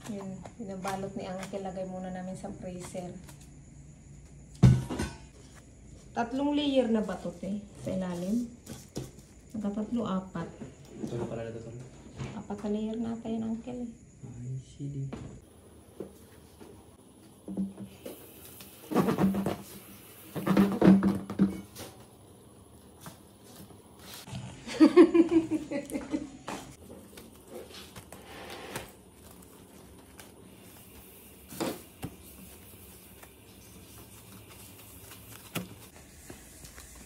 Yun, binabalot ni Uncle. Lagay muna namin sa freezer. 3 layer na ba ito, te? Sa ilalim? Nagka-3, 4. Ito na pala ito. 4 layer na tayo, Uncle. Ay, sige.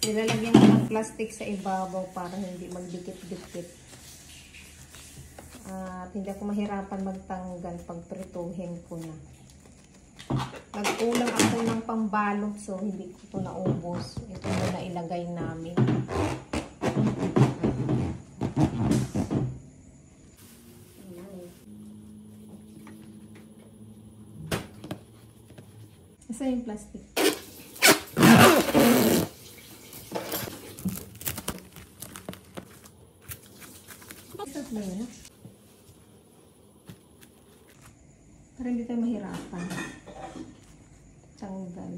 Nilalagyan ko ng plastic sa ibabaw para hindi magdikit-dikit. At hindi ako mahirapan magtanggal pag prituhin ko na. Nag-ulang ako ng pambalot, so hindi ko ito naubos. Ito na ilagay namin. Isa yung plastic. Para hindi tayo mahirapan. Tanggal.